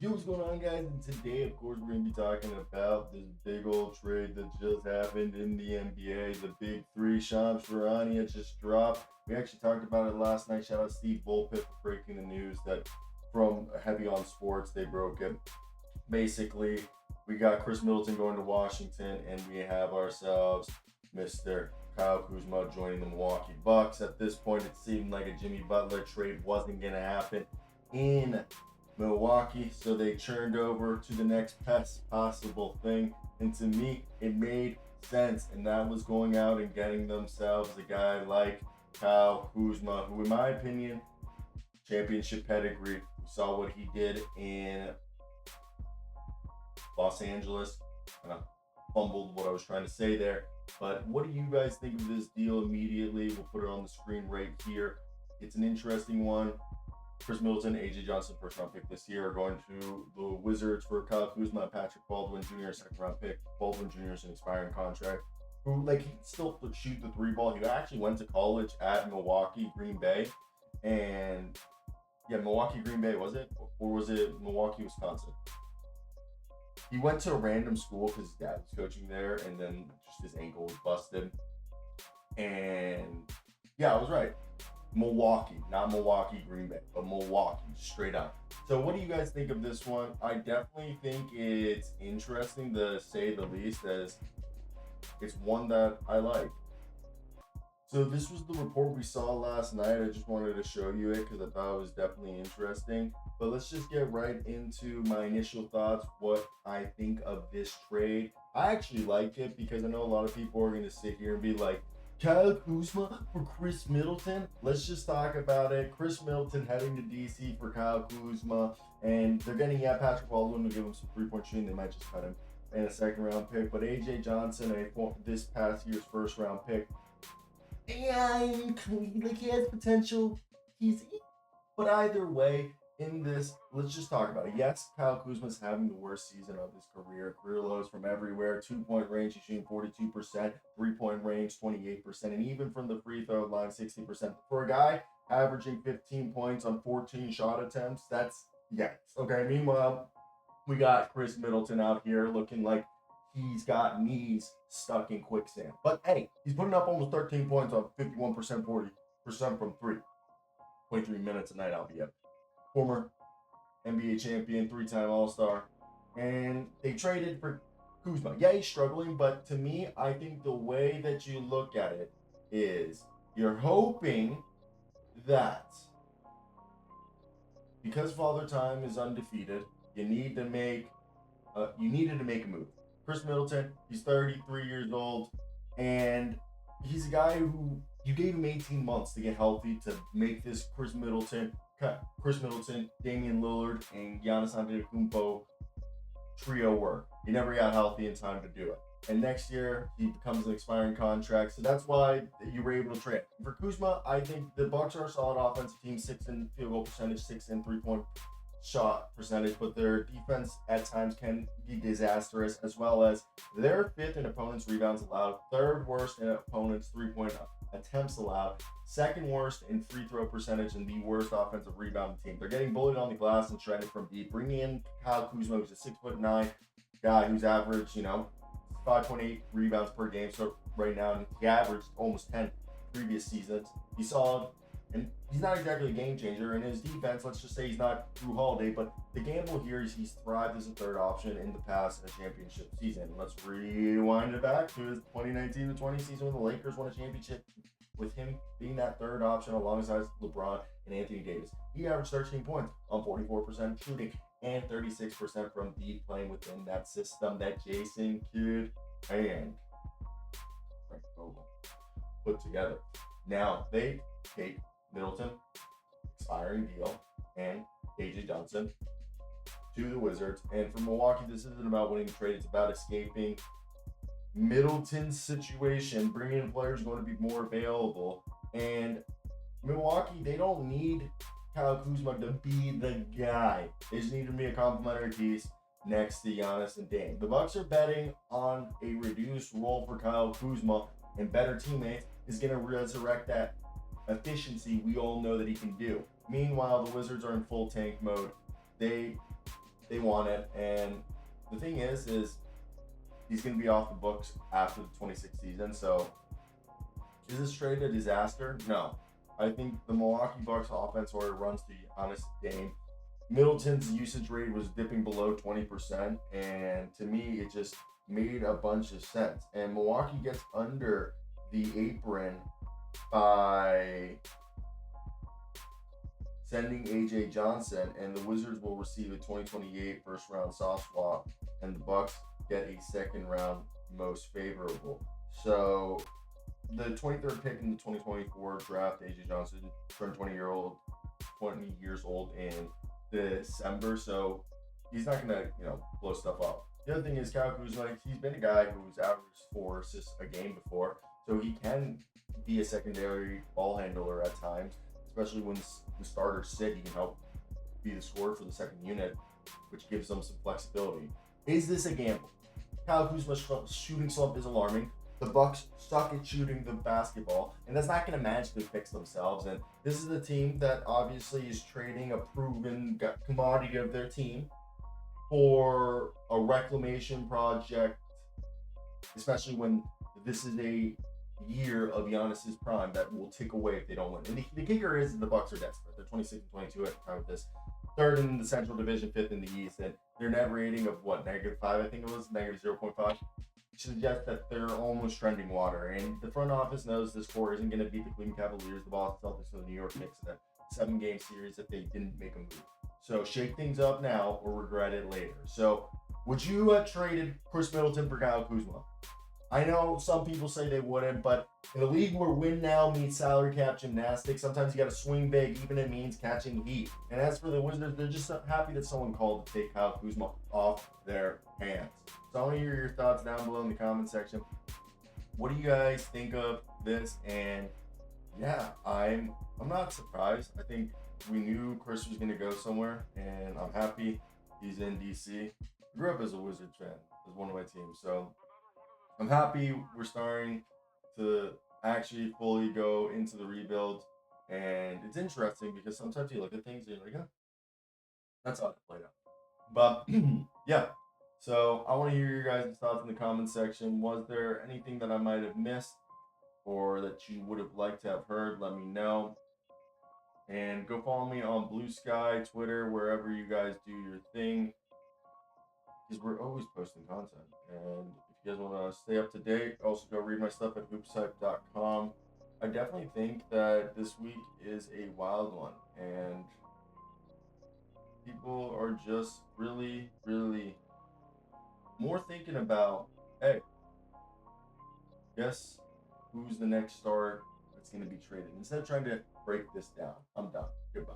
Yo, what's going on, guys? And today, of course, we're going to be talking about this big old trade that just happened in the NBA. The big three. Shams Charania just dropped. We actually talked about it last night. Shout out Steve Volpit for breaking the news that from Heavy on Sports, they broke it. Basically, we got Khris Middleton going to Washington, and we have ourselves Mr. Kyle Kuzma joining the Milwaukee Bucks. At this point, it seemed like a Jimmy Butler trade wasn't going to happen in Milwaukee, so they churned over to the next best possible thing, and to me it made sense, and that was going out and getting themselves a guy like Kyle Kuzma, who in my opinion, championship pedigree. We saw what he did in Los Angeles. I fumbled what I was trying to say there, but what do you guys think of this deal immediately? We'll put it on the screen right here. It's an interesting one. Khris Middleton, AJ Johnson, first round pick this year, are going to the Wizards for Kyle Kuzma and Patrick Baldwin Jr., second round pick. Baldwin Jr. is an expiring contract. Who, he can still shoot the three ball. He actually went to college at Milwaukee, Green Bay. And Milwaukee, Green Bay, was it? Or was it Milwaukee, Wisconsin? He went to a random school because his dad was coaching there, and then just his ankle was busted. And I was right. Milwaukee, not Milwaukee, Green Bay, but Milwaukee, straight up. So what do you guys think of this one? I definitely think it's interesting, to say the least, as it's one that I like. So this was the report we saw last night. I just wanted to show you it because I thought it was definitely interesting. But let's just get right into my initial thoughts, what I think of this trade. I actually like it because I know a lot of people are going to sit here and be like, Kyle Kuzma for Khris Middleton. Let's just talk about it. Khris Middleton heading to DC for Kyle Kuzma, and they're getting Patrick Baldwin to give him some three-point shooting. They might just cut him in a second-round pick. But AJ Johnson, this past year's first-round pick, he has potential. But either way, in this, let's just talk about it. Yes, Kyle Kuzma's having the worst season of his career. Career lows from everywhere. 2-point range, he's shooting 42%. 3-point range, 28%. And even from the free throw line, 60%. For a guy averaging 15 points on 14 shot attempts, that's yikes. Okay, meanwhile, we got Khris Middleton out here looking like he's got knees stuck in quicksand. But hey, he's putting up almost 13 points on 51%, 40% from three. 23 minutes a night, albeit. Former NBA champion, three-time All-Star, and they traded for Kuzma. Yeah, he's struggling, but to me, I think the way that you look at it is you're hoping that because Father Time is undefeated, you needed to make a move. Khris Middleton, he's 33 years old, and he's a guy who you gave him 18 months to get healthy to make this Khris Middleton, Damian Lillard, and Giannis and Dame trio work. He never got healthy in time to do it. And next year, he becomes an expiring contract. So that's why you were able to trade. For Kuzma, I think the Bucks are a solid offensive team, 6th in field goal percentage, 6th in three-point shot percentage, but their defense at times can be disastrous, as well as they're 5th in opponents' rebounds allowed, 3rd worst in opponents' three-point attempts allowed, 2nd worst in free throw percentage, and the worst offensive rebounding team. They're getting bullied on the glass and shredded from deep. Bringing in Kyle Kuzma, who's a 6'9" guy who's averaged 5.8 rebounds per game. So right now he averaged almost 10 previous seasons. He's solid. And he's not exactly a game changer. In his defense, let's just say he's not Drew Holiday, but the gamble here is he's thrived as a third option in the past in a championship season. Let's rewind it back to his 2019-20 season when the Lakers won a championship with him being that third option alongside LeBron and Anthony Davis. He averaged 13 points on 44% shooting and 36% from deep, playing within that system that Jason Kidd and Frank Vogel put together. Now they take Middleton, expiring deal, and AJ Johnson to the Wizards. And for Milwaukee, this isn't about winning the trade. It's about escaping Middleton's situation, bringing in players going to be more available. And Milwaukee, they don't need Kyle Kuzma to be the guy. They just need to be a complementary piece next to Giannis and Dame. The Bucks are betting on a reduced role for Kyle Kuzma, and better teammates is going to resurrect that efficiency we all know that he can do. Meanwhile, the Wizards are in full tank mode. They they want it. And the thing is he's going to be off the books after the 26th season. So is this trade a disaster? No. I think the Milwaukee Bucks offense already runs to Giannis and Dame. Middleton's usage rate was dipping below 20%, and to me, it just made a bunch of sense. And Milwaukee gets under the apron by sending AJ Johnson, and the Wizards will receive a 2028 first round soft swap, and the Bucks get a second round most favorable. So the 23rd pick in the 2024 draft, AJ Johnson turned 20 years old in December, so he's not gonna, blow stuff up. The other thing is Kyle Kuzma, he's been a guy who's averaged 4 assists a game before, so he can be a secondary ball handler at times, especially when the starters sit. He can help be the scorer for the second unit, which gives them some flexibility. Is this a gamble? Kyle Kuzma's shooting slump is alarming. The Bucks suck at shooting the basketball, and that's not going to magically fix themselves. And this is a team that obviously is trading a proven commodity of their team for a reclamation project, especially when this is a year of Giannis's prime that will tick away if they don't win. And the kicker is the Bucks are desperate. They're 26 and 22 at the time of this. Third in the Central Division, fifth in the East, and their net rating of -5, I think it was, -0.5. Suggests that they're almost trending water, and the front office knows this core isn't going to beat the Cleveland Cavaliers, the Boston Celtics, or the New York Knicks in a 7-game series if they didn't make a move. So shake things up now or regret it later. So would you have traded Khris Middleton for Kyle Kuzma? I know some people say they wouldn't, but in a league where win now means salary cap gymnastics, sometimes you got to swing big, even if it means catching heat. And as for the Wizards, they're just happy that someone called to take Kyle Kuzma off their hands. So I want to hear your thoughts down below in the comment section. What do you guys think of this? And yeah, I'm not surprised. I think we knew Khris was going to go somewhere, and I'm happy he's in DC. I grew up as a Wizards fan, as one of my teams, so I'm happy we're starting to actually fully go into the rebuild. And it's interesting because sometimes you look at things and you're like, oh, that's how it played out. But yeah. So I want to hear your guys' thoughts in the comment section. Was there anything that I might have missed or that you would have liked to have heard? Let me know. And go follow me on Blue Sky, Twitter, wherever you guys do your thing, because we're always posting content. And if you guys want to stay up to date, also go read my stuff at hoopshype.com. I definitely think that this week is a wild one, and people are just really, really more thinking about, hey, guess who's the next star that's going to be traded? Instead of trying to break this down, I'm done. Goodbye.